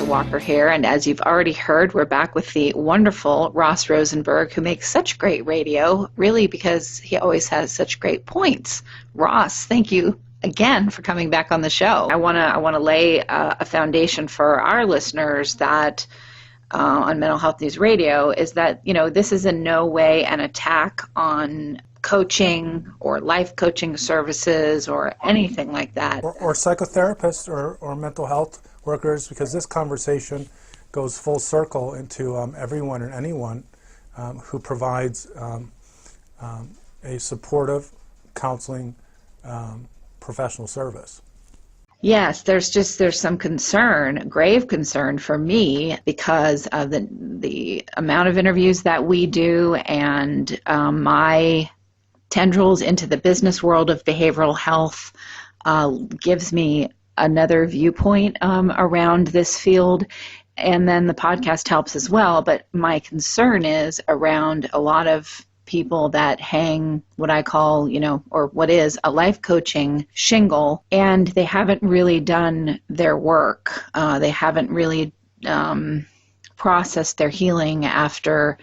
Walker here, and as you've already heard, we're back with the wonderful Ross Rosenberg, who makes such great radio, really because he always has such great points. Ross, thank you again for coming back on the show. I want to lay a foundation for our listeners that on Mental Health News Radio is that, you know, this is in no way an attack on coaching or life coaching services or anything like that. Or psychotherapists or mental health workers, because this conversation goes full circle into everyone and anyone who provides a supportive counseling professional service. Yes, there's some concern, grave concern for me, because of the amount of interviews that we do and my tendrils into the business world of behavioral health gives me another viewpoint around this field, and then the podcast helps as well. But my concern is around a lot of people that hang what I call, you know, or what is a life coaching shingle, and they haven't really done their work. They haven't really processed their healing after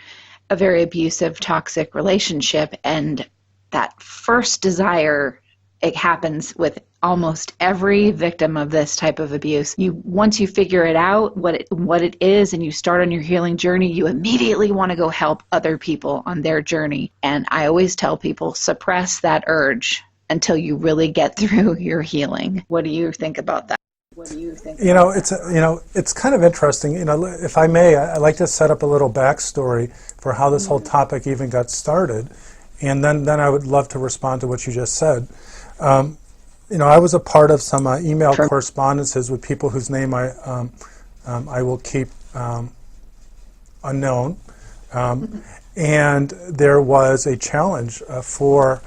a very abusive, toxic relationship. And that first desire, it happens with almost every victim of this type of abuse. Once you figure it out, what it is, and you start on your healing journey, you immediately want to go help other people on their journey. And I always tell people, suppress that urge until you really get through your healing. What do you think about that? It's kind of interesting. If I may, I'd like to set up a little backstory for how this whole topic even got started, and then I would love to respond to what you just said. I was a part of some email correspondences with people whose name I will keep unknown, and there was a challenge for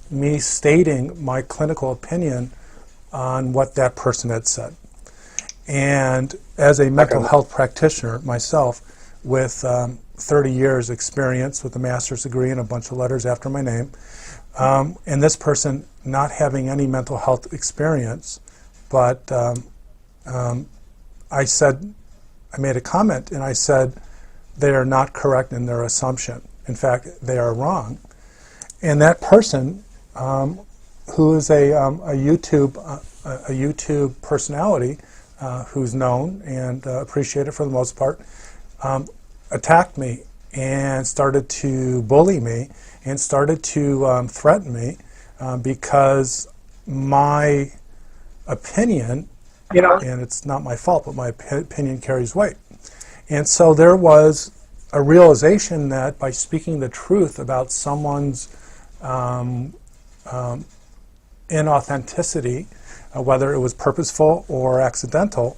me stating my clinical opinion on what that person had said. And as a mental health practitioner myself, with 30 years experience with a master's degree and a bunch of letters after my name, and this person not having any mental health experience, but I made a comment and I said they are not correct in their assumption. In fact, they are wrong. And that person, who is a YouTube personality, who's known and appreciated for the most part, attacked me and started to bully me and started to threaten me because my opinion, and it's not my fault, but my opinion carries weight. And so there was a realization that by speaking the truth about someone's inauthenticity, whether it was purposeful or accidental,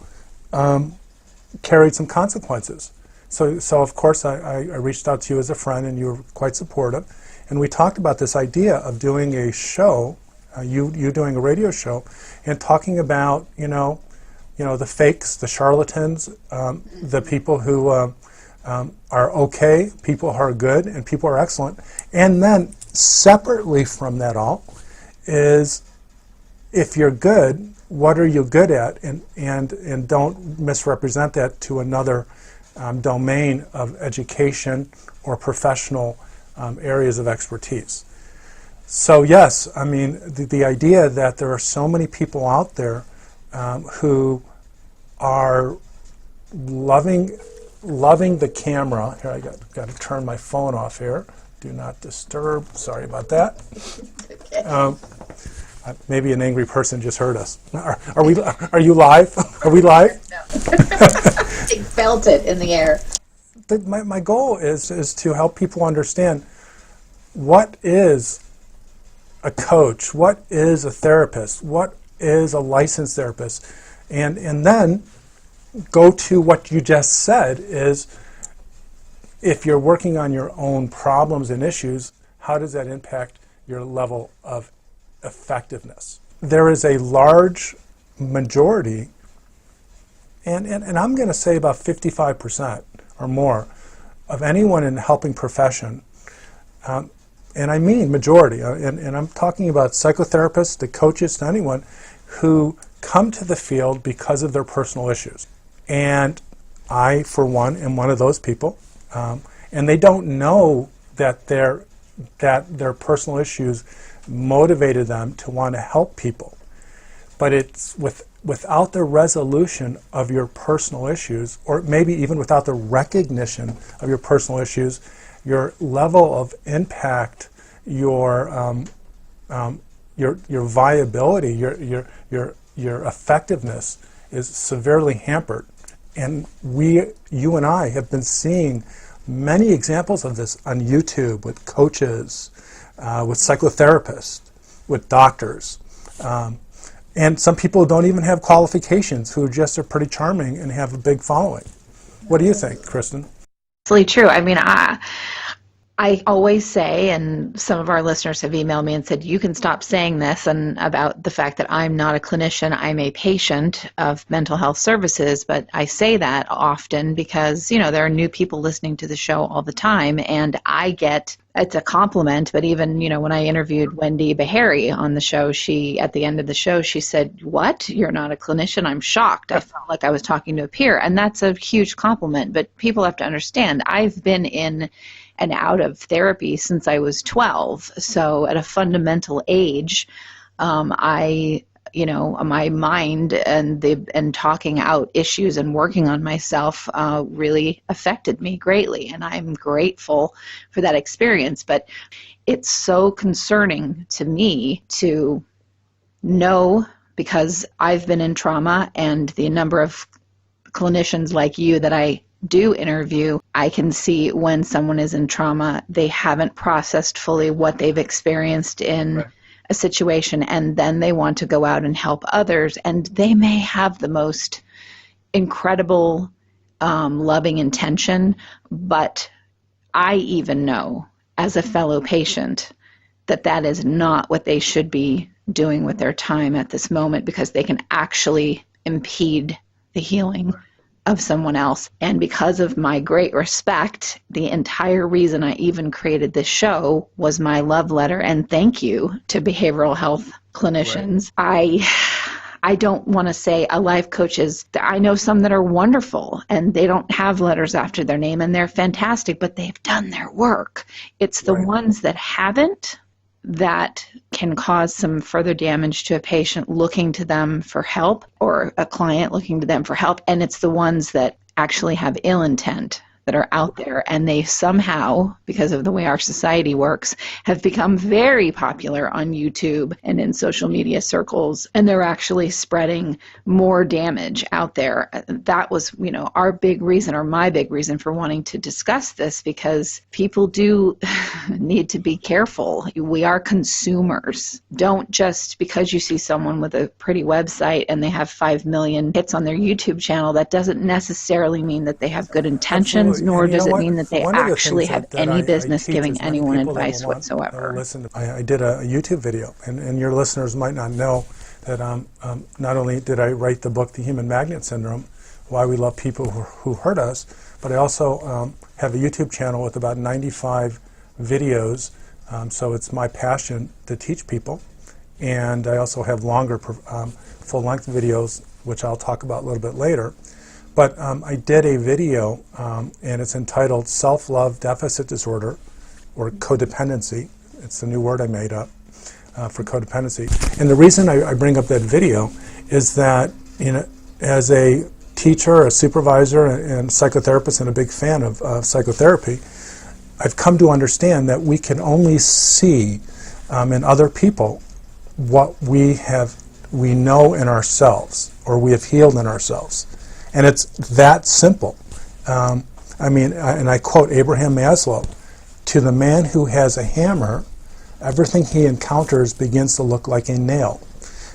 carried some consequences. So of course I reached out to you as a friend, and you were quite supportive, and we talked about this idea of doing a show, you doing a radio show, and talking about the fakes, the charlatans, the people who are okay, people who are good, and people who are excellent, and then separately from that all is, if you're good, what are you good at, and don't misrepresent that to another domain of education or professional areas of expertise. So yes, I mean, the idea that there are so many people out there who are loving the camera. Here, I got to turn my phone off here. Do not disturb. Sorry about that. Okay. Maybe an angry person just heard us. Are you live? Are we live? No. It felt it in the air. My goal is to help people understand what is a coach, what is a therapist, what is a licensed therapist, and then go to what you just said is, if you're working on your own problems and issues, how does that impact your level of effectiveness? There is a large majority, and I'm going to say about 55% or more, of anyone in the helping profession, and I mean majority, and I'm talking about psychotherapists, to coaches, to anyone, who come to the field because of their personal issues. And I, for one, am one of those people, and they don't know that their personal issues motivated them to want to help people. But it's without the resolution of your personal issues, or maybe even without the recognition of your personal issues, your level of impact, your viability, your effectiveness is severely hampered. And you and I have been seeing many examples of this on YouTube with coaches, with psychotherapists, with doctors. And some people don't even have qualifications, who just are pretty charming and have a big following. What do you think, Kristin? Absolutely true. I mean, I always say, and some of our listeners have emailed me and said, you can stop saying this, and about the fact that I'm not a clinician, I'm a patient of mental health services. But I say that often because, there are new people listening to the show all the time, and I get, it's a compliment, but even, when I interviewed Wendy Beharry on the show, at the end of the show, she said, "What? You're not a clinician?" I'm shocked. I felt like I was talking to a peer, and that's a huge compliment. But people have to understand, I've been in and out of therapy since I was 12. So at a fundamental age, my mind and talking out issues and working on myself really affected me greatly. And I'm grateful for that experience. But it's so concerning to me to know, because I've been in trauma, and the number of clinicians like you that I do interview, I can see when someone is in trauma, they haven't processed fully what they've experienced in a situation, and then they want to go out and help others, and they may have the most incredible loving intention, but I even know as a fellow patient that is not what they should be doing with their time at this moment, because they can actually impede the healing of someone else. And because of my great respect, the entire reason I even created this show was my love letter and thank you to behavioral health clinicians. Right. I don't want to say a life coach is, I know some that are wonderful and they don't have letters after their name and they're fantastic, but they've done their work. It's the ones that haven't that can cause some further damage to a patient looking to them for help, or a client looking to them for help. And it's the ones that actually have ill intent that are out there, and they somehow, because of the way our society works, have become very popular on YouTube and in social media circles, and they're actually spreading more damage out there. That was, our big reason, or my big reason for wanting to discuss this, because people do need to be careful. We are consumers. Don't just because you see someone with a pretty website and they have 5 million hits on their YouTube channel, that doesn't necessarily mean that they have good intentions. Nor does it mean that they actually have any business giving anyone advice whatsoever. I did a YouTube video, and your listeners might not know that not only did I write the book, The Human Magnet Syndrome, Why We Love People Who Hurt Us, but I also have a YouTube channel with about 95 videos, so it's my passion to teach people. And I also have longer full-length videos, which I'll talk about a little bit later. But I did a video, and it's entitled Self-Love Deficit Disorder, or Codependency. It's the new word I made up for codependency. And the reason I bring up that video is that, as a teacher, a supervisor, and psychotherapist, and a big fan of psychotherapy, I've come to understand that we can only see in other people what we know in ourselves, or we have healed in ourselves. And it's that simple. And I quote Abraham Maslow, "To the man who has a hammer, everything he encounters begins to look like a nail."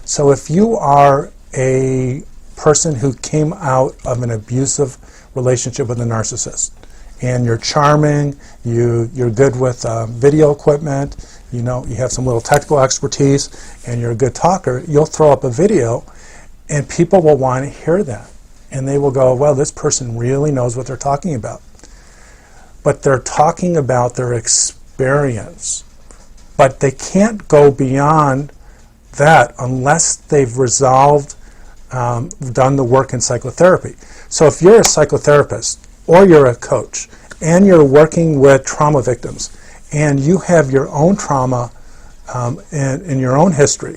So if you are a person who came out of an abusive relationship with a narcissist, and you're charming, you're good with video equipment, you have some little technical expertise, and you're a good talker, you'll throw up a video, and people will want to hear that. And they will go, well, this person really knows what they're talking about. But they're talking about their experience. But they can't go beyond that unless they've resolved, done the work in psychotherapy. So if you're a psychotherapist or you're a coach and you're working with trauma victims and you have your own trauma in your own history,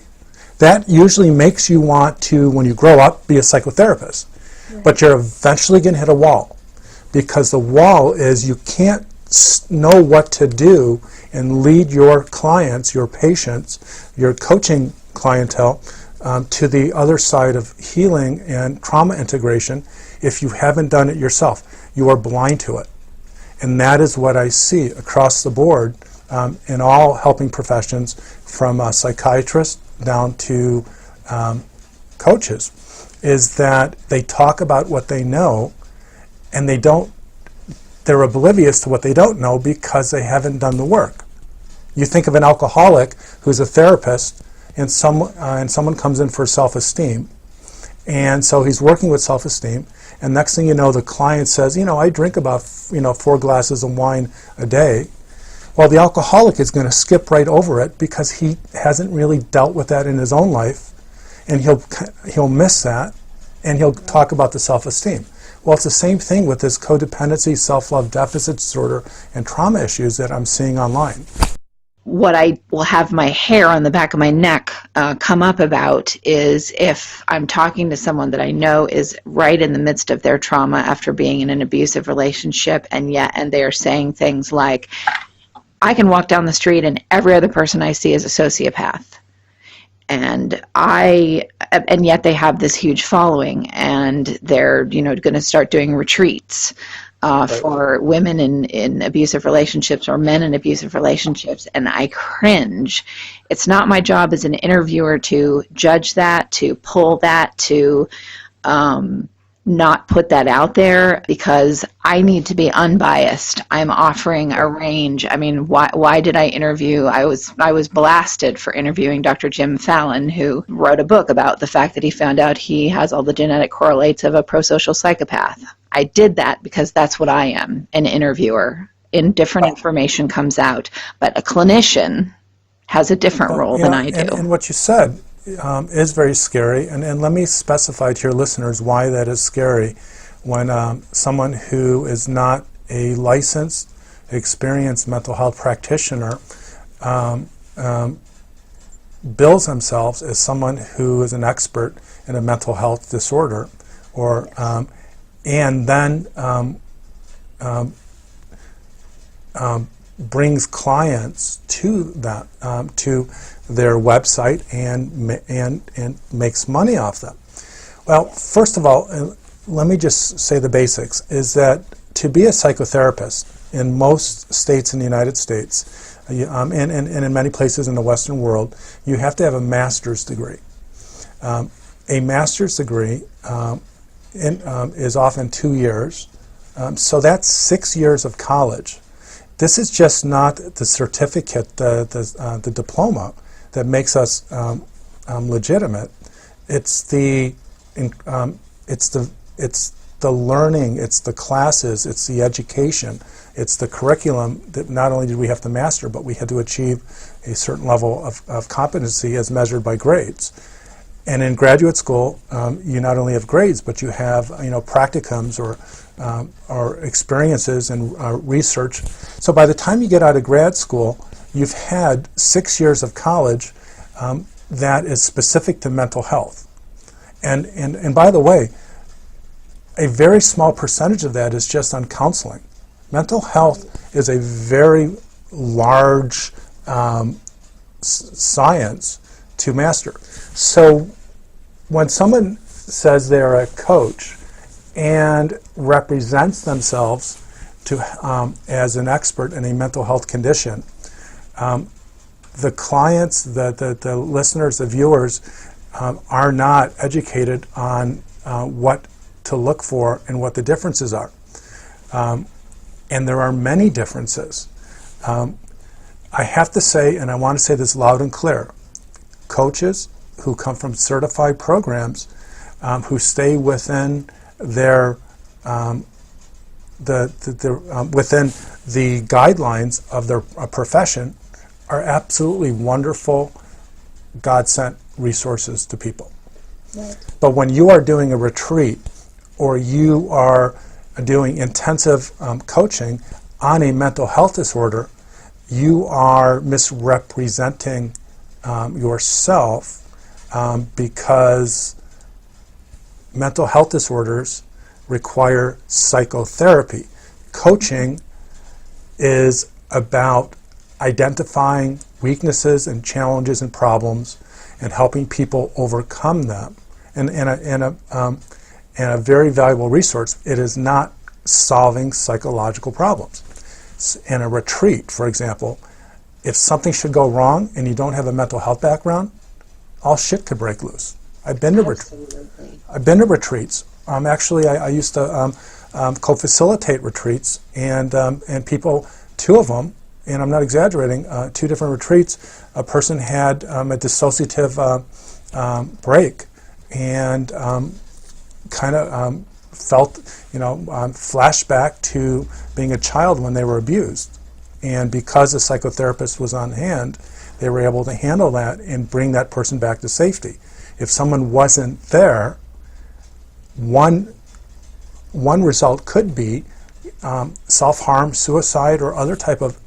that usually makes you want to, when you grow up, be a psychotherapist. Right. But you're eventually going to hit a wall, because the wall is you can't know what to do and lead your clients, your patients, your coaching clientele to the other side of healing and trauma integration if you haven't done it yourself. You are blind to it. And that is what I see across the board in all helping professions, from psychiatrists down to coaches, is that they talk about what they know and they're oblivious to what they don't know because they haven't done the work. You think of an alcoholic who's a therapist, and someone comes in for self-esteem, and so he's working with self-esteem, and next thing you know, the client says, I drink about 4 glasses of wine a day. Well, the alcoholic is going to skip right over it because he hasn't really dealt with that in his own life, and he'll miss that, and he'll talk about the self-esteem. Well, it's the same thing with this codependency, self-love deficit disorder, and trauma issues that I'm seeing online. What I will have my hair on the back of my neck come up about is if I'm talking to someone that I know is right in the midst of their trauma after being in an abusive relationship, and they are saying things like, I can walk down the street and every other person I see is a sociopath. And yet they have this huge following, and they're going to start doing retreats for women in abusive relationships or men in abusive relationships, and I cringe. It's not my job as an interviewer to judge that, to pull that, to not put that out there, because I need to be unbiased. I'm offering a range. I mean, why did I interview? I was blasted for interviewing Dr. Jim Fallon, who wrote a book about the fact that he found out he has all the genetic correlates of a prosocial psychopath. I did that because that's what I am, an interviewer. Different information comes out, but a clinician has a different role than I do. And what you said is very scary, and let me specify to your listeners why that is scary when someone who is not a licensed, experienced mental health practitioner bills themselves as someone who is an expert in a mental health disorder, or and then brings clients to that to their website and makes money off them. Well, first of all, let me just say the basics, is that to be a psychotherapist in most states in the United States, and in many places in the Western world, you have to have a master's degree. A master's degree is often 2 years, so that's 6 years of college. This is just not the certificate, the diploma that makes us legitimate. It's the learning, it's the classes, it's the education, it's the curriculum that not only did we have to master, but we had to achieve a certain level of competency as measured by grades. And in graduate school, you not only have grades, but you have practicums or experiences and research. So by the time you get out of grad school, you've had 6 years of college that is specific to mental health. And by the way, a very small percentage of that is just on counseling. Mental health is a very large science to master. So when someone says they're a coach and represents themselves as an expert in a mental health condition, the clients, the listeners, the viewers are not educated on what to look for and what the differences are. And there are many differences. I have to say, and I want to say this loud and clear, coaches who come from certified programs, who stay within their within the guidelines of their profession, are absolutely wonderful, God-sent resources to people. Right. But when you are doing a retreat or you are doing intensive coaching on a mental health disorder, you are misrepresenting yourself because mental health disorders require psychotherapy. Coaching is about identifying weaknesses and challenges and problems and helping people overcome them. And a very valuable resource. It is not solving psychological problems. In a retreat, for example, if something should go wrong and you don't have a mental health background, all shit could break loose. I've been to retreats. Actually, I used to co-facilitate retreats, and people, two of them, and I'm not exaggerating, two different retreats, a person had a dissociative break and kind of felt, flashback to being a child when they were abused. And because the psychotherapist was on hand, they were able to handle that and bring that person back to safety. If someone wasn't there, one result could be self-harm, suicide, or other type of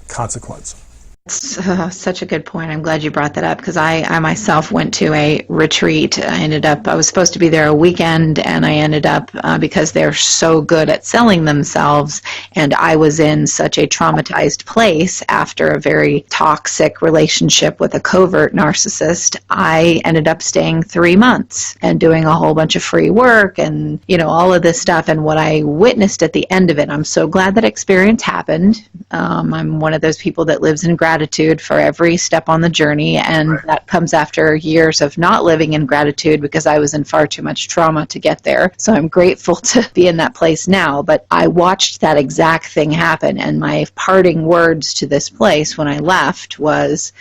consequence. That's such a good point. I'm glad you brought that up, because I myself went to a retreat. I was supposed to be there a weekend, and I ended up, because they're so good at selling themselves, and I was in such a traumatized place after a very toxic relationship with a covert narcissist, I ended up staying 3 months and doing a whole bunch of free work and, all of this stuff. And what I witnessed at the end of it, I'm so glad that experience happened. I'm one of those people that lives in gratitude for every step on the journey, and that comes after years of not living in gratitude because I was in far too much trauma to get there. So I'm grateful to be in that place now, but I watched that exact thing happen, and my parting words to this place when I left was,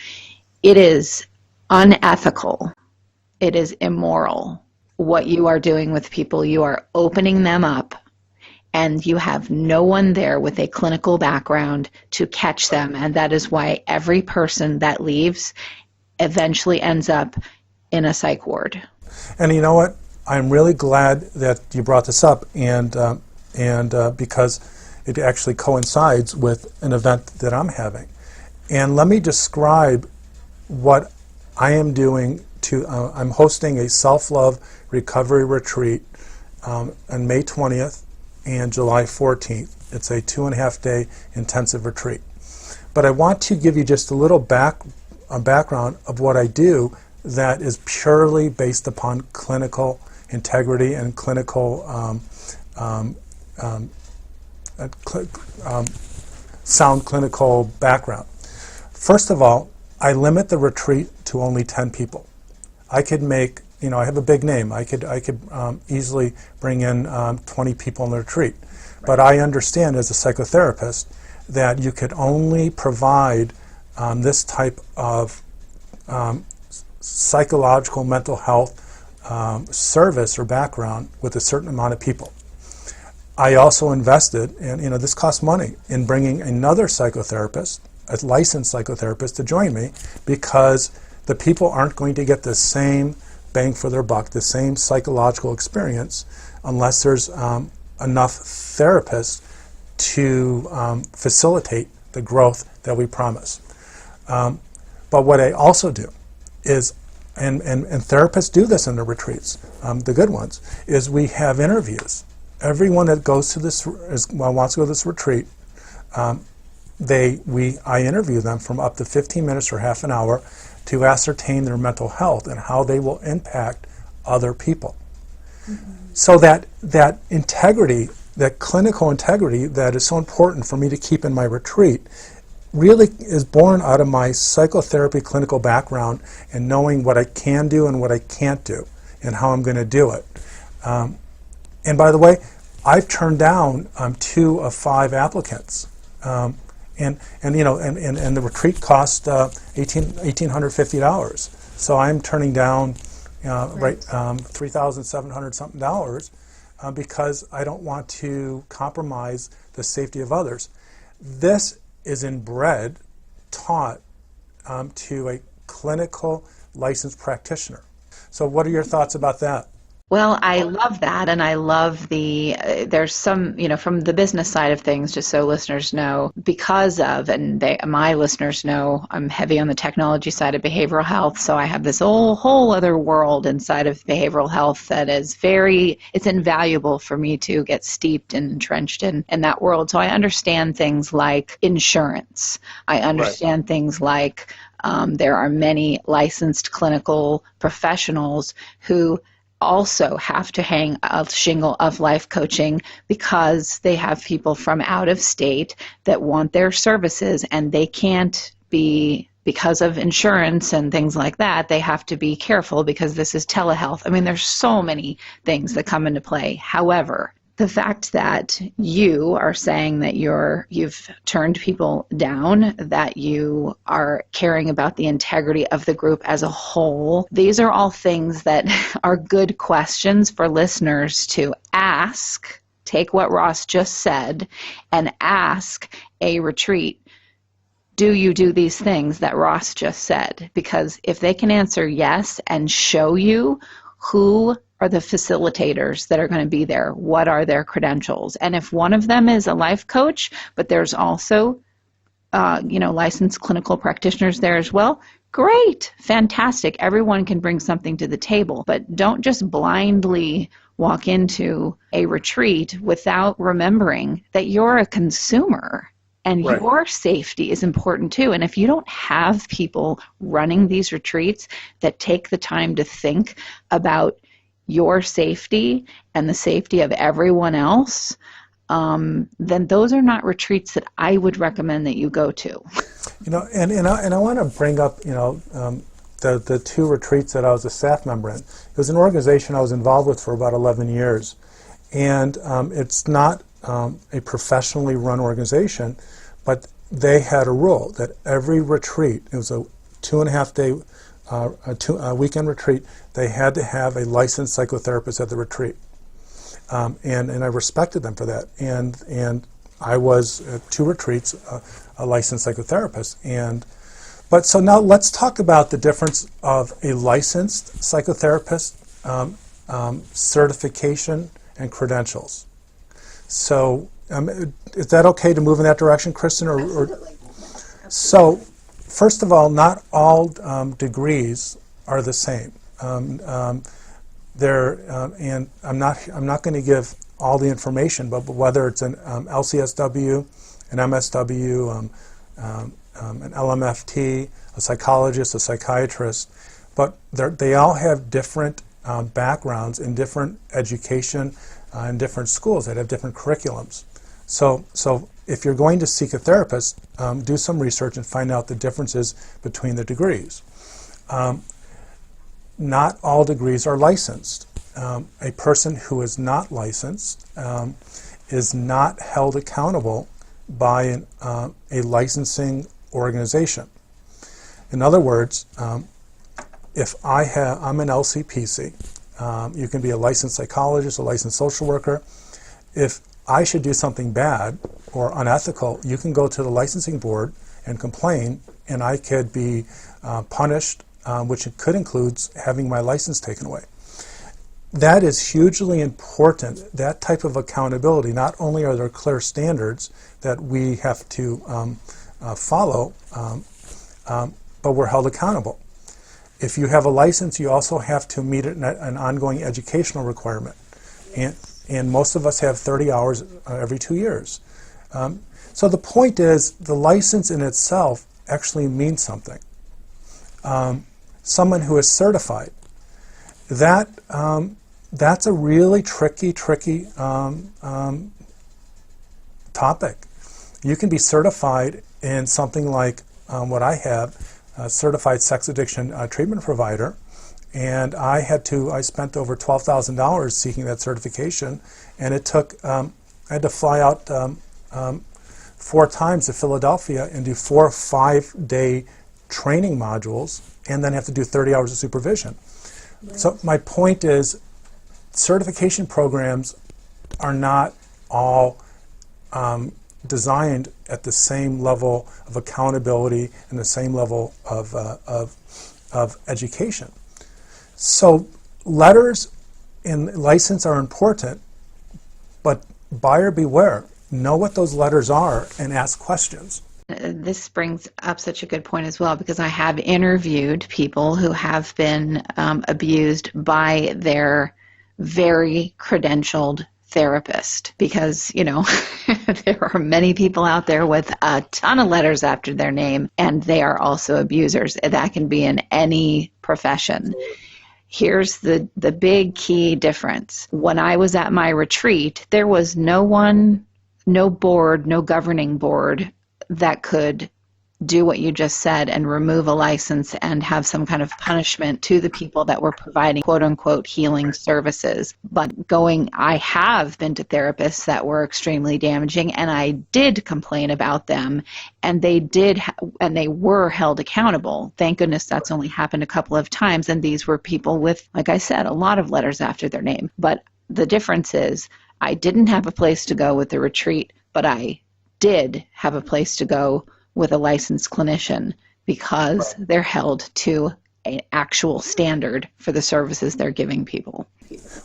it is unethical, it is immoral what you are doing with people. You are opening them up, and you have no one there with a clinical background to catch them. And that is why every person that leaves eventually ends up in a psych ward. And you know what? I'm really glad that you brought this up, and because it actually coincides with an event that I'm having. And let me describe what I am doing I'm hosting a self-love recovery retreat on May 20th. And July 14th. It's a 2.5-day intensive retreat. But I want to give you just a little background of what I do that is purely based upon clinical integrity and clinical sound clinical background. First of all, I limit the retreat to only 10 people. I could make I have a big name. I could easily bring in 20 people in the retreat. Right. But I understand as a psychotherapist that you could only provide this type of psychological mental health service or background with a certain amount of people. I also invested, and this costs money, in bringing another psychotherapist, a licensed psychotherapist, to join me, because the people aren't going to get the same bang for their buck, the same psychological experience, unless there's enough therapists to facilitate the growth that we promise. But what I also do is, and therapists do this in the retreats, the good ones, is we have interviews. Everyone that goes to wants to go to this retreat, I interview them from up to 15 minutes or half an hour to ascertain their mental health and how they will impact other people. Mm-hmm. So that integrity, that clinical integrity that is so important for me to keep in my retreat, really is born out of my psychotherapy clinical background and knowing what I can do and what I can't do and how I'm going to do it. And by the way, I've turned down 2 of 5 applicants. And the retreat cost $1,850. So I'm turning down $3,700 something dollars because I don't want to compromise the safety of others. This is inbred, taught to a clinical licensed practitioner. So what are your thoughts about that? Well, I love that, and I love there's some, from the business side of things, just so listeners know, because of, and my listeners know, I'm heavy on the technology side of behavioral health, so I have this whole other world inside of behavioral health that is it's invaluable for me to get steeped and entrenched in that world. So I understand things like insurance. I understand things like there are many licensed clinical professionals who also have to hang a shingle of life coaching because they have people from out of state that want their services, and they can't be, because of insurance and things like that, they have to be careful because this is telehealth. I mean, there's so many things that come into play. However, the fact that you are saying that you've turned people down, that you are caring about the integrity of the group as a whole, these are all things that are good questions for listeners to ask. Take what Ross just said and ask a retreat, do you do these things that Ross just said? Because if they can answer yes and show you who are the facilitators that are going to be there, what are their credentials, and if one of them is a life coach, but there's also licensed clinical practitioners there as well, great, fantastic. Everyone can bring something to the table, but don't just blindly walk into a retreat without remembering that you're a consumer. And your safety is important too. And if you don't have people running these retreats that take the time to think about your safety and the safety of everyone else, then those are not retreats that I would recommend that you go to. And I want to bring up, the 2 retreats that I was a staff member in. It was an organization I was involved with for about 11 years. And it's not a professionally run organization, but they had a rule that every retreat, it was a 2.5-day weekend retreat, they had to have a licensed psychotherapist at the retreat. And I respected them for that. And I was at 2 retreats a licensed psychotherapist. But so now let's talk about the difference of a licensed psychotherapist, certification, and credentials. So is that okay to move in that direction, Kristin? Absolutely. So first of all, not all degrees are the same. And I'm not going to give all the information, but whether it's an LCSW, an MSW, an LMFT, a psychologist, a psychiatrist, but they all have different backgrounds in different education in different schools that have different curriculums. So if you're going to seek a therapist, do some research and find out the differences between the degrees. Not all degrees are licensed. A person who is not licensed is not held accountable by a licensing organization. In other words, if I'm an LCPC, you can be a licensed psychologist, a licensed social worker. If I should do something bad or unethical, you can go to the licensing board and complain, and I could be punished, which could include having my license taken away. That is hugely important, that type of accountability. Not only are there clear standards that we have to follow, but we're held accountable. If you have a license, you also have to meet an ongoing educational requirement. And most of us have 30 hours every 2 years. So the point is, the license in itself actually means something. Someone who is certified, that's a really tricky topic. You can be certified in something like what I have, a certified sex addiction treatment provider, And I spent over $12,000 seeking that certification, and it took, I had to fly out 4 times to Philadelphia and do 4 5-day training modules, and then have to do 30 hours of supervision. Right. So my point is, certification programs are not all designed at the same level of accountability and the same level of education. So letters and license are important, but buyer beware. Know what those letters are and ask questions. This brings up such a good point as well, because I have interviewed people who have been abused by their very credentialed therapist, because, there are many people out there with a ton of letters after their name, and they are also abusers. That can be in any profession. Here's the big key difference. When I was at my retreat, there was no board, no governing board that could do what you just said and remove a license and have some kind of punishment to the people that were providing quote unquote healing services. But I have been to therapists that were extremely damaging, and I did complain about them, and they were held accountable. Thank goodness that's only happened a couple of times, and these were people with, like I said, a lot of letters after their name. But the difference is, I didn't have a place to go with the retreat, but I did have a place to go with a licensed clinician, because they're held to an actual standard for the services they're giving people.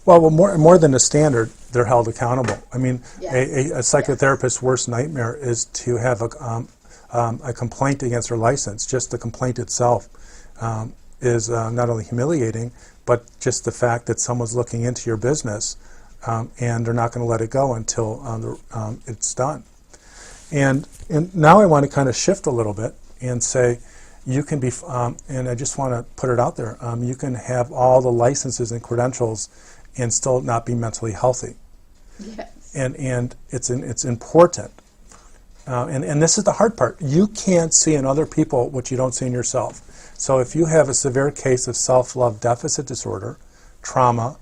Well, more than a standard, they're held accountable. I mean, yes. A psychotherapist's worst nightmare is to have a complaint against their license. Just the complaint itself is not only humiliating, but just the fact that someone's looking into your business, and they're not going to let it go until it's done. And now I want to kind of shift a little bit and say, you can be, and I just want to put it out there, you can have all the licenses and credentials and still not be mentally healthy. Yes. And it's important. And this is the hard part. You can't see in other people what you don't see in yourself. So if you have a severe case of self-love deficit disorder, trauma,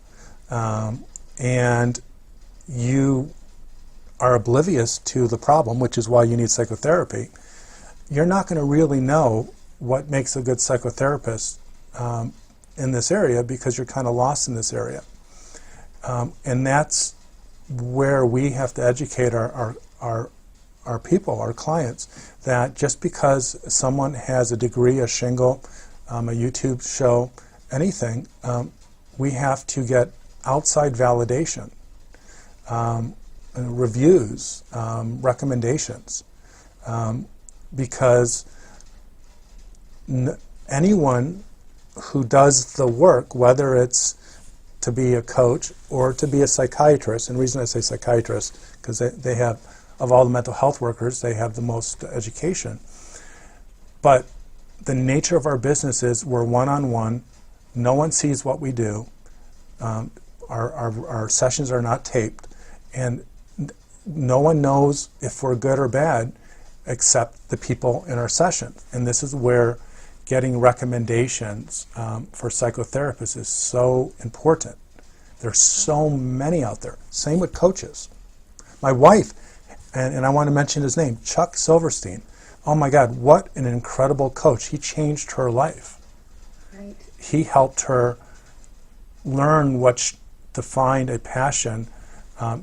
and you are oblivious to the problem, which is why you need psychotherapy, you're not going to really know what makes a good psychotherapist in this area, because you're kind of lost in this area. And that's where we have to educate our people, our clients, that just because someone has a degree, a shingle, a YouTube show, anything, we have to get outside validation. Reviews, recommendations, because anyone who does the work, whether it's to be a coach or to be a psychiatrist, and the reason I say psychiatrist, because they have, of all the mental health workers, they have the most education. But the nature of our business is we're one-on-one, no one sees what we do, our sessions are not taped, and no one knows if we're good or bad except the people in our session. And this is where getting recommendations for psychotherapists is so important. There's so many out there. Same with coaches. My wife, and I want to mention his name, Chuck Silverstein. Oh my God, what an incredible coach. He changed her life. Right. He helped her learn to find a passion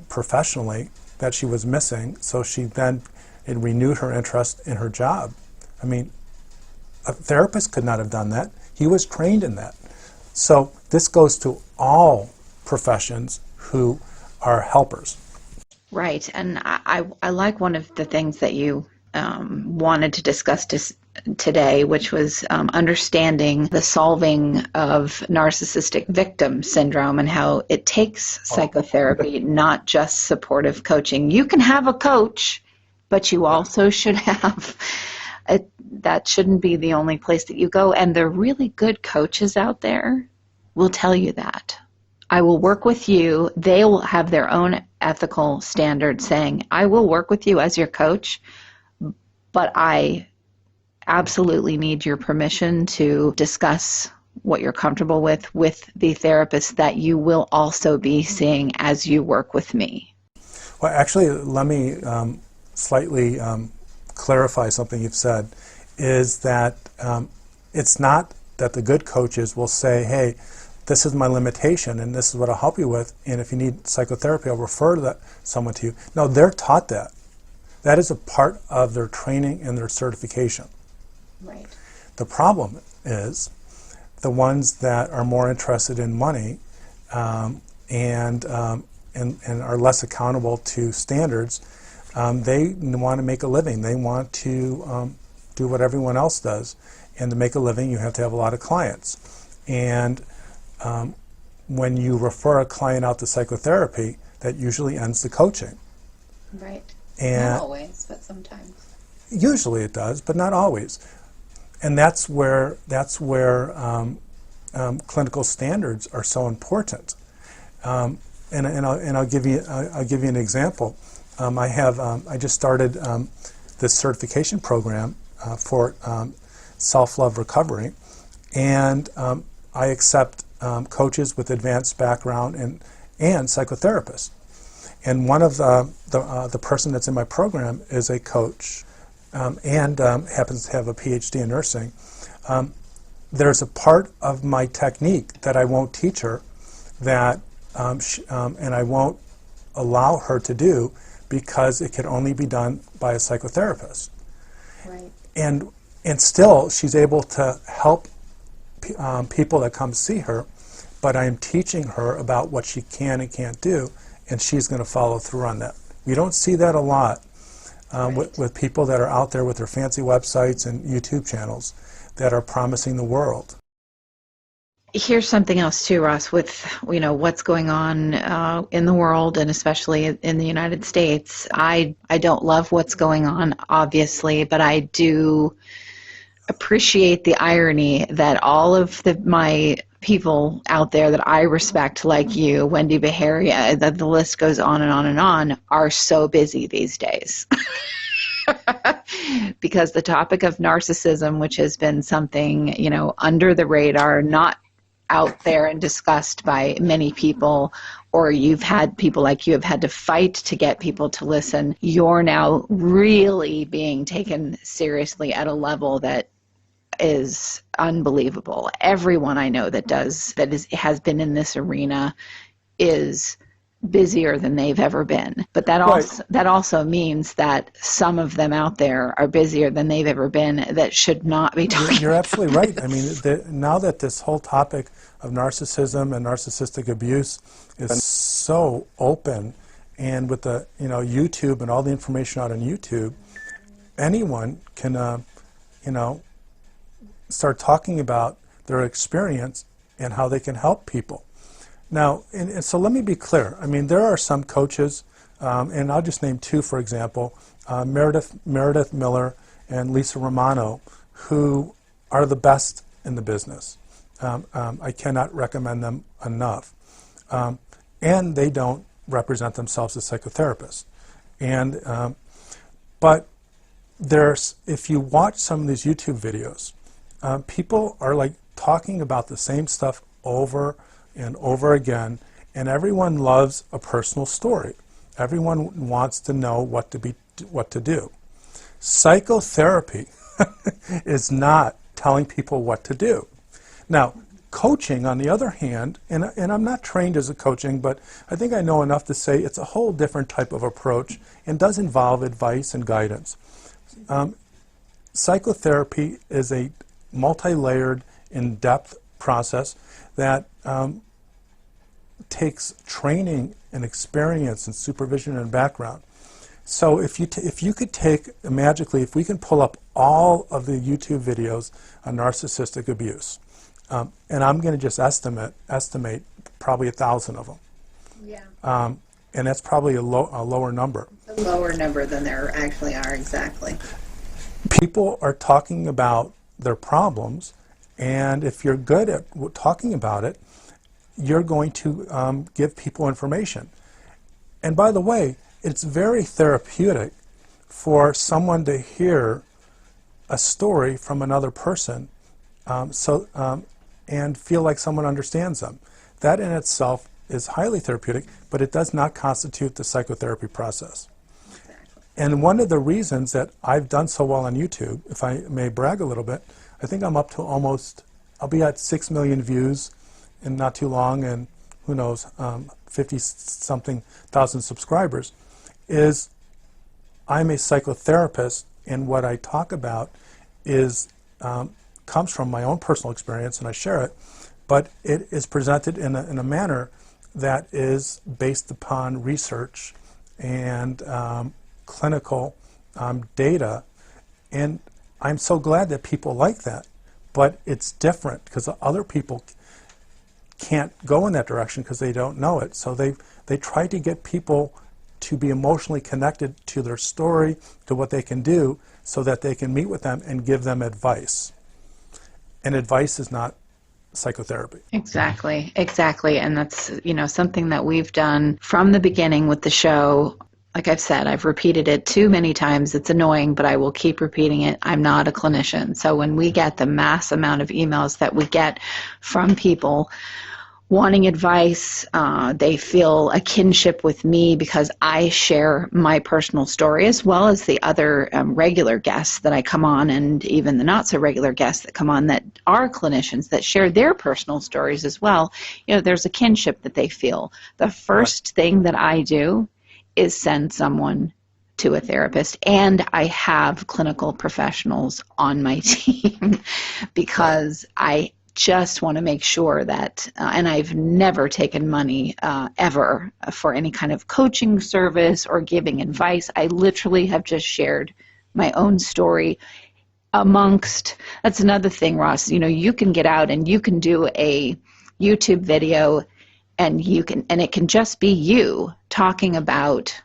professionally that she was missing, so it renewed her interest in her job. I mean, a therapist could not have done that. He was trained in that. So this goes to all professions who are helpers. Right, and I like one of the things that you wanted to discuss today, which was understanding the solving of narcissistic victim syndrome, and how it takes psychotherapy, not just supportive coaching. You can have a coach, but you also should have that shouldn't be the only place that you go. And the really good coaches out there will tell you that. I will work with you. They will have their own ethical standards saying, I will work with you as your coach, but I absolutely need your permission to discuss what you're comfortable with the therapist that you will also be seeing as you work with me. Well, actually, let me slightly clarify something you've said, is that it's not that the good coaches will say, hey, this is my limitation and this is what I'll help you with, and if you need psychotherapy, I'll refer someone to you. No, they're taught that. That is a part of their training and their certification. Right. The problem is the ones that are more interested in money and are less accountable to standards, they want to make a living. They want to do what everyone else does. And to make a living, you have to have a lot of clients. And when you refer a client out to psychotherapy, that usually ends the coaching. Right. And not always, but sometimes. Usually it does, but not always. And that's where clinical standards are so important. And I'll give you an example. I just started this certification program for self-love recovery, and I accept coaches with advanced background and psychotherapists. And one of the person that's in my program is a coach and happens to have a PhD in nursing. There's a part of my technique that I won't teach her, that and I won't allow her to do, because it can only be done by a psychotherapist. Right. And still, she's able to help people that come see her, but I am teaching her about what she can and can't do, and she's going to follow through on that. We don't see that a lot with people that are out there with their fancy websites and YouTube channels that are promising the world. Here's something else too, Ross, with what's going on in the world, and especially in the United States. I don't love what's going on, obviously, but I do appreciate the irony that all of my people out there that I respect, like you, Wendy Beharia, that the list goes on and on and on, are so busy these days. Because the topic of narcissism, which has been something, under the radar, not out there and discussed by many people, or you've had people like you have had to fight to get people to listen, you're now really being taken seriously at a level that is unbelievable. Everyone I know has been in this arena is busier than they've ever been. But that also means that some of them out there are busier than they've ever been that should not be talking. You're absolutely right. I mean, now that this whole topic of narcissism and narcissistic abuse is so open, and with the YouTube and all the information out on YouTube, anyone can start talking about their experience and how they can help people. Now, and so let me be clear. I mean, there are some coaches, and I'll just name two, for example, Meredith Miller and Lisa Romano, who are the best in the business. I cannot recommend them enough. And they don't represent themselves as psychotherapists. But if you watch some of these YouTube videos, people are like talking about the same stuff over and over again, and everyone loves a personal story. Everyone wants to know what to do. Psychotherapy is not telling people what to do. Now, coaching, on the other hand, and I'm not trained as a coaching, but I think I know enough to say it's a whole different type of approach and does involve advice and guidance. Psychotherapy is a multi-layered, in-depth process that takes training and experience and supervision and background. So if you could take, magically, if we can pull up all of the YouTube videos on narcissistic abuse, and I'm going to just estimate probably 1,000 of them. Yeah. And that's probably a lower number. A lower number than there actually are, exactly. People are talking about their problems, and if you're good at talking about it, you're going to give people information. And by the way, it's very therapeutic for someone to hear a story from another person, and feel like someone understands them. That in itself is highly therapeutic, but it does not constitute the psychotherapy process. And one of the reasons that I've done so well on YouTube, if I may brag a little bit, I think I'm up to almost, I'll be at 6 million views in not too long, and who knows, 50-something thousand subscribers, is I'm a psychotherapist, and what I talk about is comes from my own personal experience, and I share it, but it is presented in a manner that is based upon research and clinical data, and I'm so glad that people like that. But it's different because other people can't go in that direction because they don't know it. So they try to get people to be emotionally connected to their story, to what they can do, so that they can meet with them and give them advice. And advice is not psychotherapy. Exactly. And that's, something that we've done from the beginning with the show. Like I've said, I've repeated it too many times. It's annoying, but I will keep repeating it. I'm not a clinician. So when we get the mass amount of emails that we get from people wanting advice, they feel a kinship with me because I share my personal story, as well as the other regular guests that I come on, and even the not so regular guests that come on that are clinicians that share their personal stories as well. There's a kinship that they feel. The first thing that I do is send someone to a therapist, and I have clinical professionals on my team because I just want to make sure that, and I've never taken money ever for any kind of coaching service or giving advice. I literally have just shared my own story amongst, that's another thing, Ross, you can get out and you can do a YouTube video and it can just be you talking about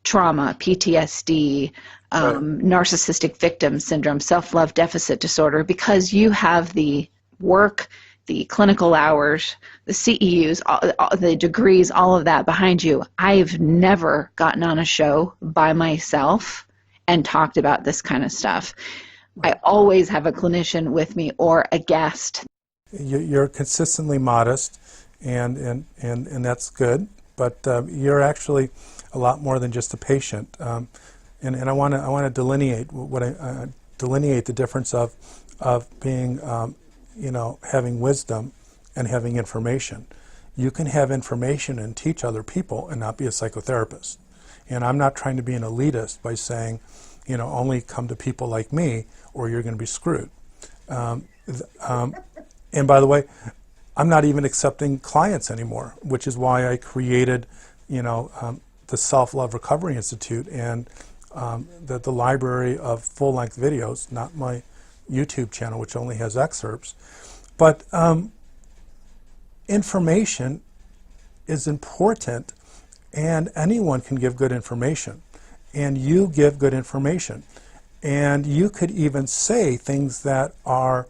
trauma, PTSD, narcissistic victim syndrome, self-love deficit disorder, because you have the work, the clinical hours, the CEUs, all the degrees, all of that behind you. I've never gotten on a show by myself and talked about this kind of stuff. I always have a clinician with me or a guest. You're consistently modest, and that's good, but you're actually a lot more than just a patient. And I want to delineate delineate the difference of being having wisdom and having information. You can have information and teach other people and not be a psychotherapist. And I'm not trying to be an elitist by saying, only come to people like me or you're going to be screwed. And by the way, I'm not even accepting clients anymore, which is why I created, the Self-Love Recovery Institute and the library of full-length videos, not my YouTube channel, which only has excerpts. But information is important, and anyone can give good information. And you give good information. And you could even say things that are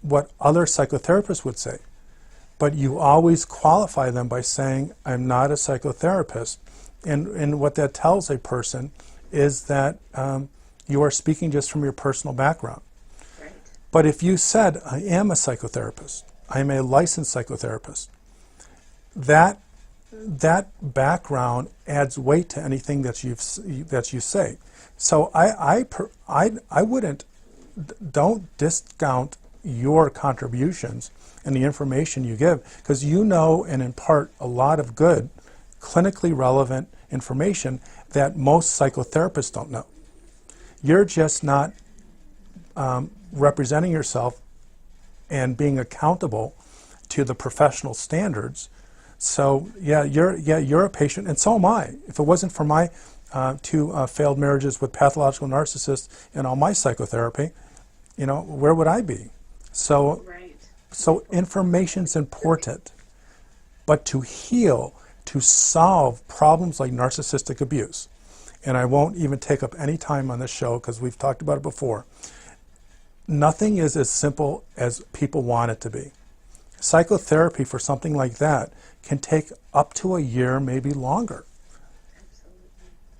what other psychotherapists would say. But you always qualify them by saying, I'm not a psychotherapist. And what that tells a person is that you are speaking just from your personal background. Right. But if you said, I am a psychotherapist, I am a licensed psychotherapist, that background adds weight to anything that you say. So I wouldn't, don't discount your contributions and the information you give, because you know and impart a lot of good, clinically relevant information that most psychotherapists don't know. You're just not representing yourself and being accountable to the professional standards. So you're a patient, and so am I. If it wasn't for my two failed marriages with pathological narcissists and all my psychotherapy, where would I be? So, right. So information's important, but to heal, to solve problems like narcissistic abuse, and I won't even take up any time on this show because we've talked about it before, nothing is as simple as people want it to be. Psychotherapy for something like that can take up to a year, maybe longer. Absolutely.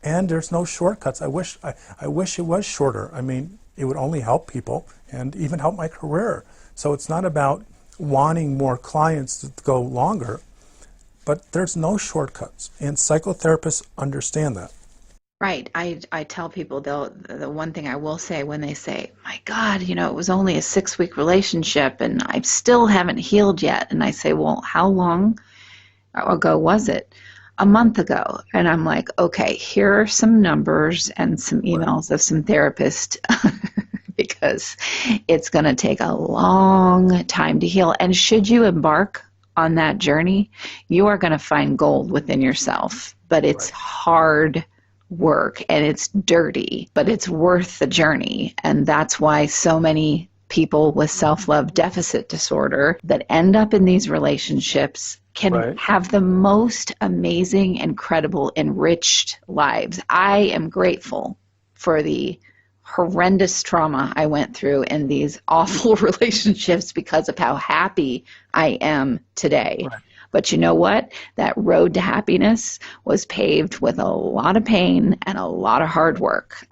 And there's no shortcuts. I wish it was shorter. I mean, it would only help people and even help my career. So it's not about wanting more clients to go longer, but there's no shortcuts, and psychotherapists understand that. Right. I tell people, the one thing I will say when they say, my God, it was only a 6-week relationship and I still haven't healed yet. And I say, well, how long ago was it? A month ago. And I'm like, okay, here are some numbers and some emails of some therapists because it's going to take a long time to heal. And should you embark on that journey, you are going to find gold within yourself, but it's hard work and it's dirty, but it's worth the journey. And that's why so many people with self-love deficit disorder that end up in these relationships can have the most amazing, incredible, enriched lives. I am grateful for the horrendous trauma I went through in these awful relationships because of how happy I am today. Right. But you know what? That road to happiness was paved with a lot of pain and a lot of hard work.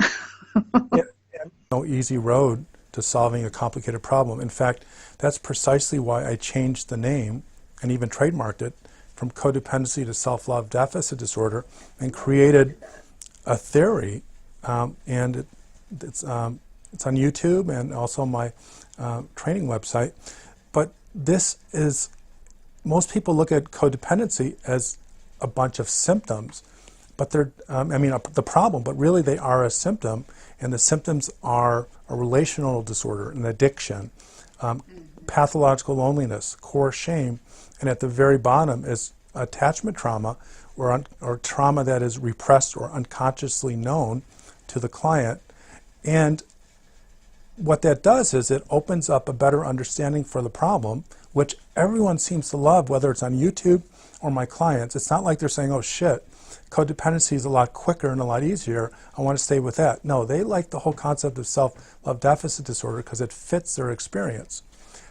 No easy road to solving a complicated problem. In fact, that's precisely why I changed the name and even trademarked it from codependency to self-love deficit disorder and created a theory, and it's on YouTube and also my training website. But this is, most people look at codependency as a bunch of symptoms, but they're, the problem, but really they are a symptom, and the symptoms are a relational disorder, an addiction, pathological loneliness, core shame, and at the very bottom is attachment trauma or trauma that is repressed or unconsciously known to the client. And what that does is it opens up a better understanding for the problem, which everyone seems to love, whether it's on YouTube or my clients. It's not like they're saying, oh shit, codependency is a lot quicker and a lot easier, I want to stay with that. No, they like the whole concept of self-love deficit disorder because it fits their experience.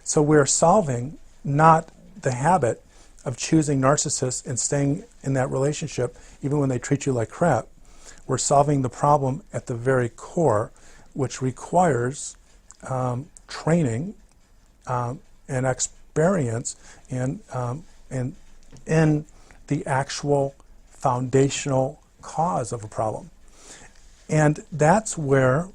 So we're solving not the habit of choosing narcissists and staying in that relationship even when they treat you like crap. We're solving the problem at the very core, which requires training and experience and in the actual foundational cause of a problem. And that's where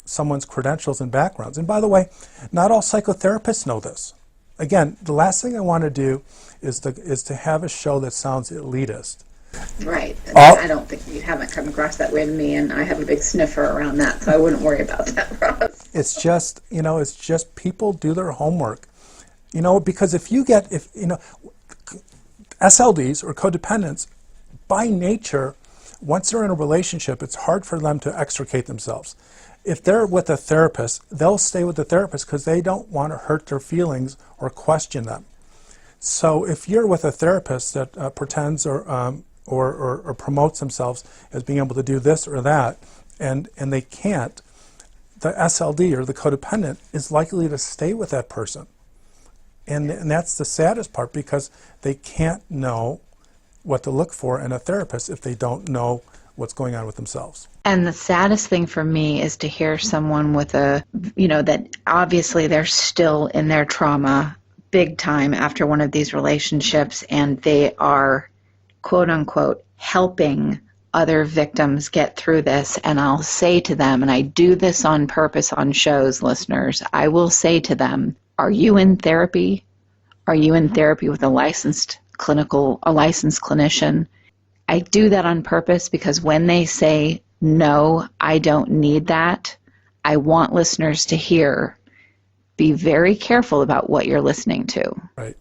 someone's credentials and backgrounds. And by the way, not all psychotherapists know this. Again, the last thing I want to do is to have a show that sounds elitist. Right. I don't think you haven't come across that way to me, and I have a big sniffer around that, so I wouldn't worry about that, Ross. It's just, it's just people do their homework. Because if SLDs or codependents, by nature, once they're in a relationship, it's hard for them to extricate themselves. If they're with a therapist, they'll stay with the therapist because they don't want to hurt their feelings or question them. So if you're with a therapist that pretends or promotes themselves as being able to do this or that, and they can't, the SLD or the codependent is likely to stay with that person. And that's the saddest part, because they can't know what to look for in a therapist if they don't know what's going on with themselves. And the saddest thing for me is to hear someone with that obviously they're still in their trauma big time after one of these relationships, and they are, quote unquote, helping other victims get through this. And I'll say to them, and I do this on purpose on shows, listeners, I will say to them, are you in therapy? Are you in therapy with a licensed clinician? I do that on purpose because when they say, no, I don't need that, I want listeners to hear, be very careful about what you're listening to. Right.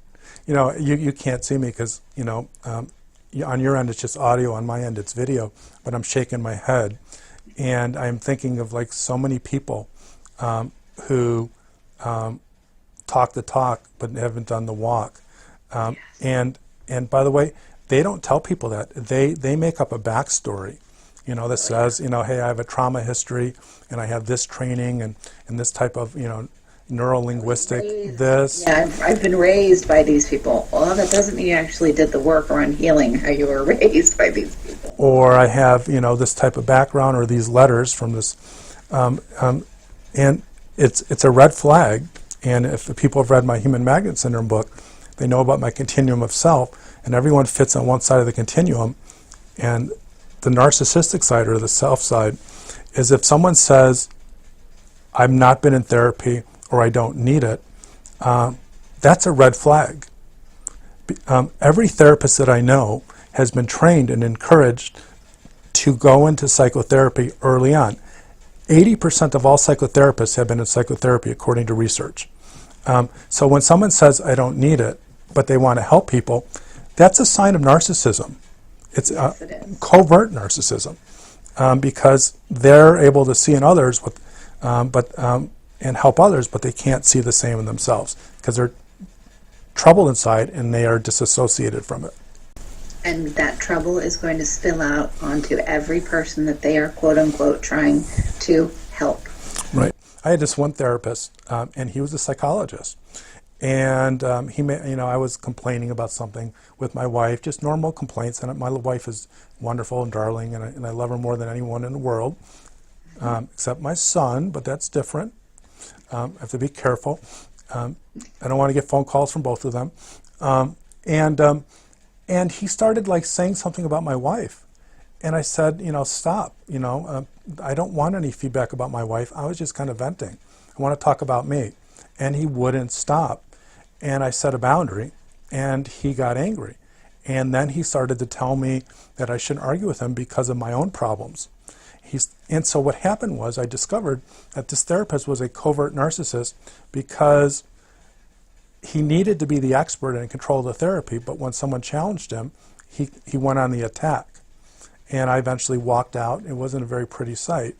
You can't see me because, on your end it's just audio, on my end it's video, but I'm shaking my head. And I'm thinking of like so many people who talk the talk but haven't done the walk. And by the way, they don't tell people that. They make up a backstory, that says, hey, I have a trauma history and I have this training and this type of, neuro-linguistic this. Yeah, I've been raised by these people. Well, that doesn't mean you actually did the work around healing how you were raised by these people. Or I have, this type of background or these letters from this, and it's a red flag. And if the people have read my Human Magnet Syndrome book, they know about my continuum of self, and everyone fits on one side of the continuum. And the narcissistic side, or the self side, is if someone says, I've not been in therapy, or I don't need it, that's a red flag. Every therapist that I know has been trained and encouraged to go into psychotherapy early on. 80% of all psychotherapists have been in psychotherapy, according to research. So when someone says, I don't need it, but they want to help people, that's a sign of narcissism. It's Yes, it is. covert narcissism, because they're able to see in others and help others, but they can't see the same in themselves because they're troubled inside and they are disassociated from it. And that trouble is going to spill out onto every person that they are, quote unquote, trying to help. Right. I had this one therapist, and he was a psychologist. And I was complaining about something with my wife, just normal complaints. And my wife is wonderful and darling, and I love her more than anyone in the world, except my son, but that's different. I have to be careful. I don't want to get phone calls from both of them. And he started saying something about my wife. And I said, stop. I don't want any feedback about my wife. I was just kind of venting. I want to talk about me. And he wouldn't stop. And I set a boundary, and he got angry. And then he started to tell me that I shouldn't argue with him because of my own problems. And so what happened was I discovered that this therapist was a covert narcissist because he needed to be the expert and in control of the therapy, but when someone challenged him, he went on the attack. And I eventually walked out. It wasn't a very pretty sight.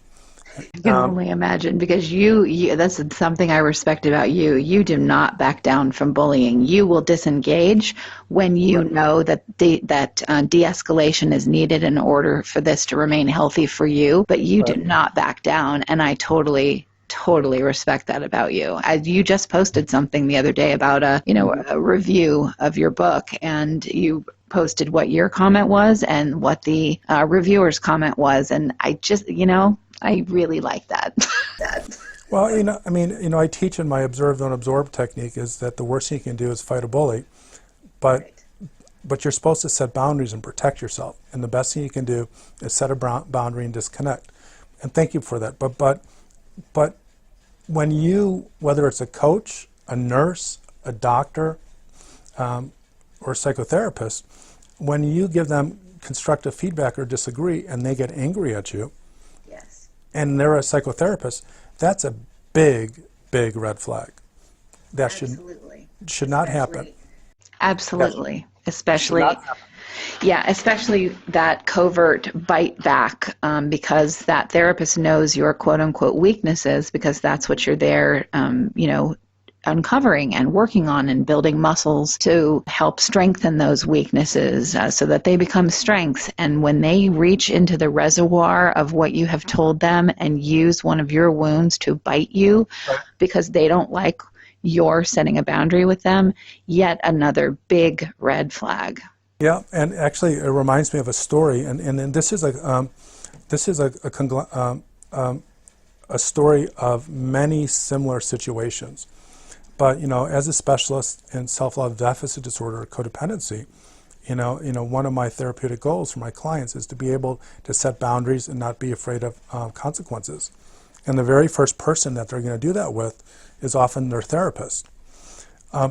I can only imagine, because you that's something I respect about you. You do not back down from bullying. You will disengage when you know that de-escalation is needed in order for this to remain healthy for you, but you do not back down, and I totally respect that about you. You just posted something the other day about a review of your book, and you posted what your comment was and what the reviewer's comment was, and I just, I really like that. Well, I teach in my observe, don't absorb technique is that the worst thing you can do is fight a bully, but you're supposed to set boundaries and protect yourself, and the best thing you can do is set a boundary and disconnect. And thank you for that. But when you, whether it's a coach, a nurse, a doctor, or a psychotherapist, when you give them constructive feedback or disagree and they get angry at you, Yes. and they're a psychotherapist, that's a big red flag. That should not happen. Absolutely. Especially that covert bite back, because that therapist knows your quote unquote weaknesses, because that's what you're there, uncovering and working on and building muscles to help strengthen those weaknesses, so that they become strengths. And when they reach into the reservoir of what you have told them and use one of your wounds to bite you because they don't like you're setting a boundary with them, yet another big red flag. Yeah, and actually it reminds me of a story, and this is a story of many similar situations. But as a specialist in self-love deficit disorder or codependency, one of my therapeutic goals for my clients is to be able to set boundaries and not be afraid of consequences. And the very first person that they're going to do that with is often their therapist.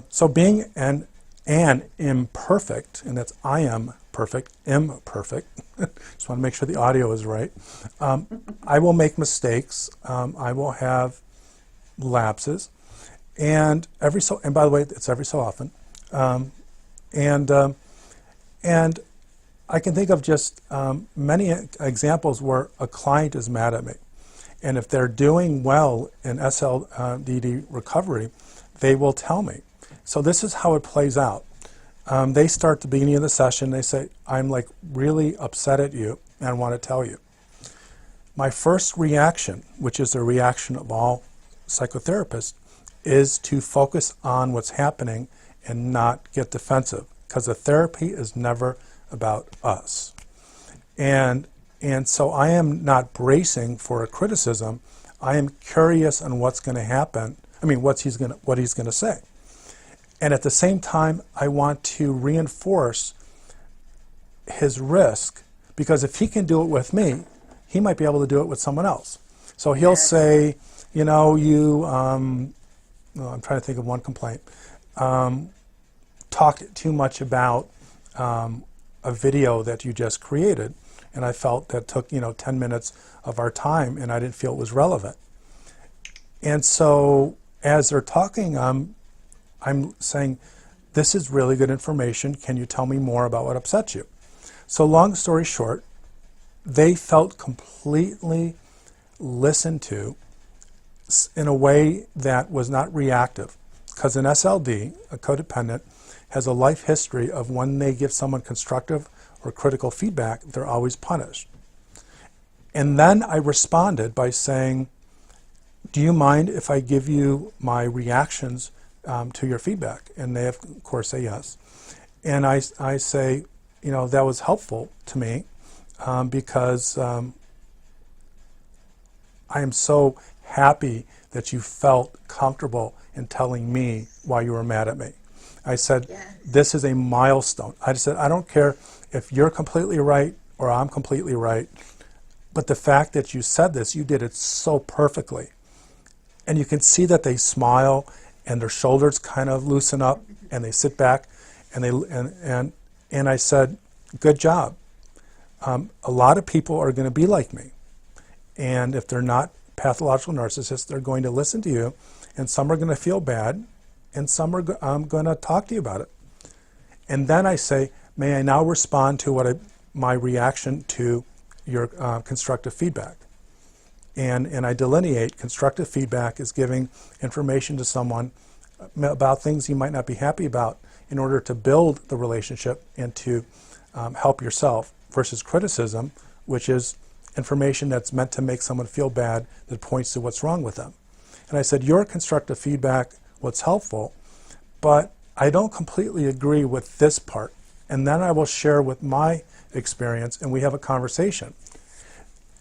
So being an imperfect, and that's I am perfect, imperfect. Just want to make sure the audio is right. I will make mistakes. I will have lapses, and by the way, it's every so often. And I can think of just many examples where a client is mad at me, and if they're doing well in SLDD recovery, they will tell me. So this is how it plays out. They start at the beginning of the session, they say, I'm really upset at you and I want to tell you. My first reaction, which is the reaction of all psychotherapists, is to focus on what's happening and not get defensive, because the therapy is never about us. And so I am not bracing for a criticism. I am curious on what's going to happen, what he's gonna say. And at the same time, I want to reinforce his risk, because if he can do it with me, he might be able to do it with someone else. So he'll say, I'm trying to think of one complaint. Talk too much about a video that you just created, and I felt that took 10 minutes of our time, and I didn't feel it was relevant. And so as they're talking, I'm saying, this is really good information. Can you tell me more about what upsets you? So long story short, they felt completely listened to in a way that was not reactive. Because an SLD, a codependent, has a life history of when they give someone constructive or critical feedback, they're always punished. And then I responded by saying, do you mind if I give you my reactions to your feedback? And they, of course, say yes. And I say, that was helpful to me because I am so happy that you felt comfortable in telling me why you were mad at me. I said, this is a milestone. I said, I don't care if you're completely right or I'm completely right, but the fact that you said this, you did it so perfectly. And you can see that they smile and their shoulders kind of loosen up and they sit back and I said, good job. A lot of people are going to be like me. And if they're not pathological narcissists, they're going to listen to you, and some are going to feel bad, and some are going to talk to you about it. And then I say, may I now respond to my reaction to your constructive feedback? And I delineate constructive feedback is giving information to someone about things you might not be happy about in order to build the relationship and to help yourself, versus criticism, which is information that's meant to make someone feel bad that points to what's wrong with them. And I said, your constructive feedback was helpful, but I don't completely agree with this part. And then I will share with my experience and we have a conversation.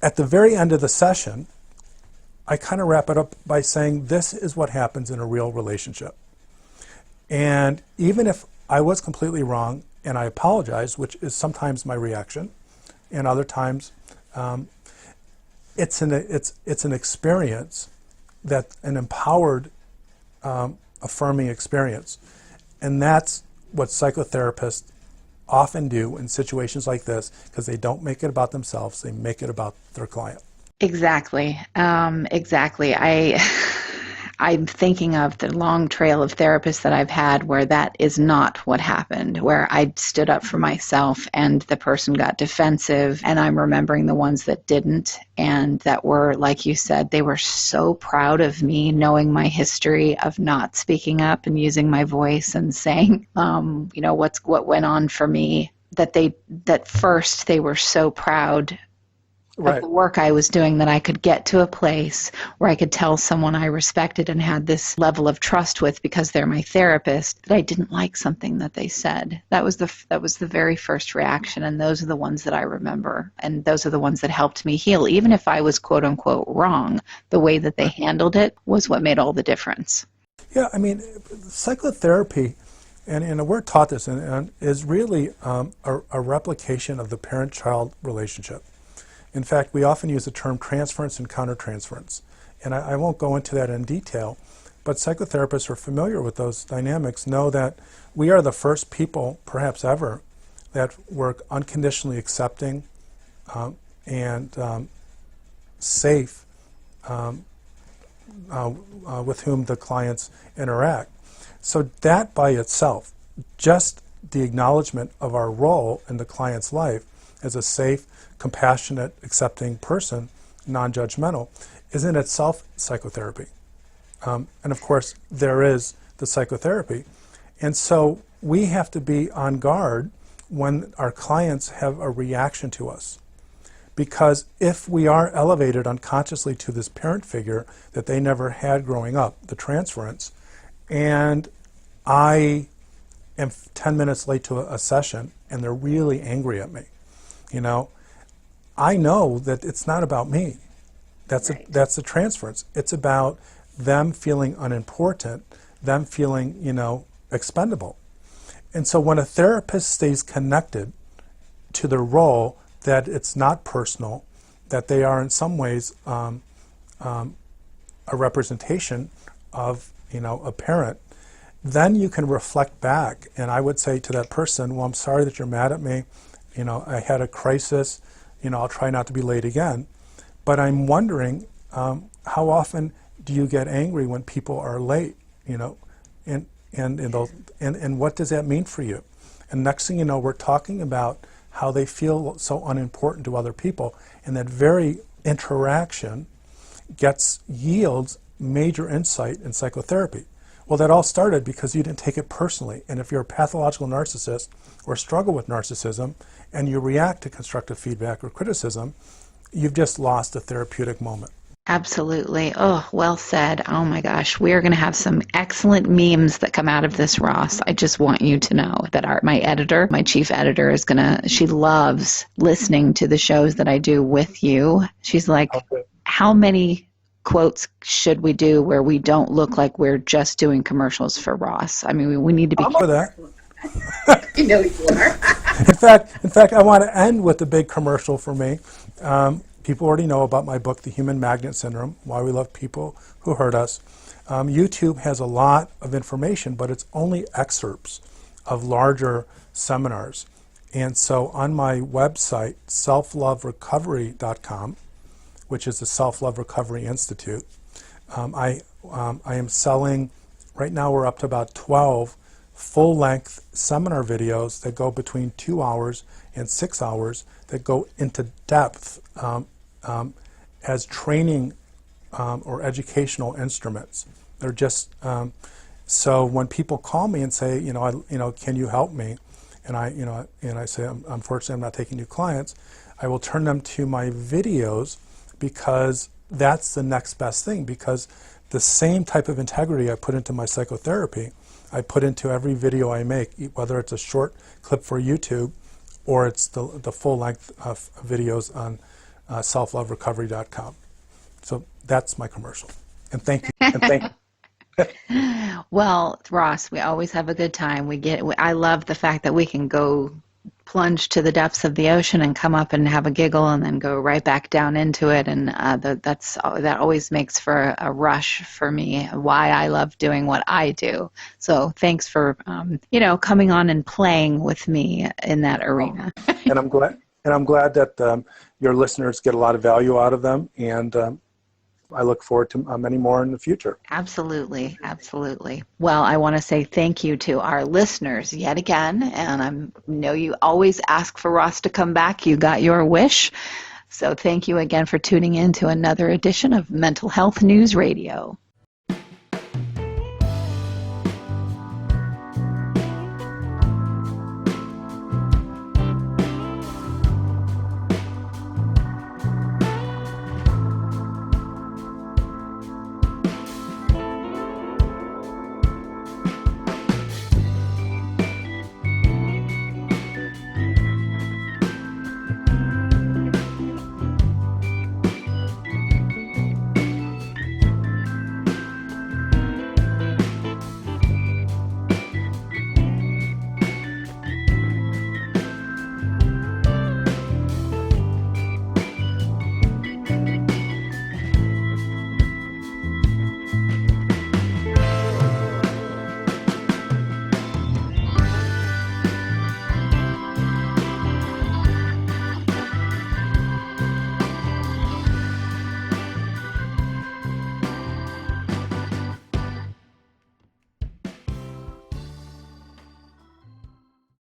At the very end of the session, I kind of wrap it up by saying, this is what happens in a real relationship. And even if I was completely wrong, and I apologize, which is sometimes my reaction, and other times it's an experience, that an empowered, affirming experience. And that's what psychotherapists often do in situations like this, because they don't make it about themselves, they make it about their client. Exactly. Exactly. I'm thinking of the long trail of therapists that I've had where that is not what happened, where I stood up for myself and the person got defensive, and I'm remembering the ones that didn't, and that were, like you said, they were so proud of me, knowing my history of not speaking up and using my voice and saying, what went on for me, that first they were so proud of the work I was doing, that I could get to a place where I could tell someone I respected and had this level of trust with, because they're my therapist, that I didn't like something that they said. That was the very first reaction, and those are the ones that I remember, and those are the ones that helped me heal. Even if I was quote unquote wrong, the way that they handled it was what made all the difference. Yeah, psychotherapy, and we're taught this, and is really a replication of the parent-child relationship. In fact, we often use the term transference and countertransference. And I won't go into that in detail, but psychotherapists who are familiar with those dynamics know that we are the first people, perhaps ever, that were unconditionally accepting and safe with whom the clients interact. So that by itself, just the acknowledgement of our role in the client's life as a safe, compassionate, accepting person, non-judgmental, is in itself psychotherapy. And of course, there is the psychotherapy. And so we have to be on guard when our clients have a reaction to us. Because if we are elevated unconsciously to this parent figure that they never had growing up, the transference, and I am 10 minutes late to a session and they're really angry at me, I know that it's not about me. That's a transference. It's about them feeling unimportant, them feeling, expendable. And so when a therapist stays connected to the role, that it's not personal, that they are in some ways a representation of, a parent, then you can reflect back. And I would say to that person, well, I'm sorry that you're mad at me. I had a crisis. I'll try not to be late again. But I'm wondering, how often do you get angry when people are late? And what does that mean for you? And next thing you know, we're talking about how they feel so unimportant to other people, and that very interaction yields major insight in psychotherapy. Well, that all started because you didn't take it personally. And if you're a pathological narcissist or struggle with narcissism and you react to constructive feedback or criticism, you've just lost a therapeutic moment. Absolutely. Oh, well said. Oh my gosh. We are going to have some excellent memes that come out of this, Ross. I just want you to know that my chief editor she loves listening to the shows that I do with you. She's like, okay, how many quotes should we do where we don't look like we're just doing commercials for Ross? I mean, we need to be. I'm for that. You know you are. In fact, I want to end with the big commercial for me. People already know about my book, The Human Magnet Syndrome, Why We Love People Who Hurt Us. YouTube has a lot of information, but it's only excerpts of larger seminars. And so on my website, selfloverecovery.com, which is the Self-Love Recovery Institute, I am selling, right now we're up to about 12 full-length seminar videos that go between 2 hours and 6 hours that go into depth as training or educational instruments. They're just so when people call me and say, can you help me? And I say, unfortunately, I'm not taking new clients. I will turn them to my videos because that's the next best thing. Because the same type of integrity I put into my psychotherapy, I put into every video I make, whether it's a short clip for YouTube or it's the full length of videos on selfloverecovery.com. So that's my commercial. And thank you. And thank you. Well, Ross, we always have a good time. I love the fact that we can go plunge to the depths of the ocean and come up and have a giggle and then go right back down into it. And that always makes for a rush for me, why I love doing what I do. So thanks for, coming on and playing with me in that arena. And I'm glad that your listeners get a lot of value out of them. And I look forward to many more in the future. Absolutely. Absolutely. Well, I want to say thank you to our listeners yet again. And I know you always ask for Ross to come back. You got your wish. So thank you again for tuning in to another edition of Mental Health News Radio.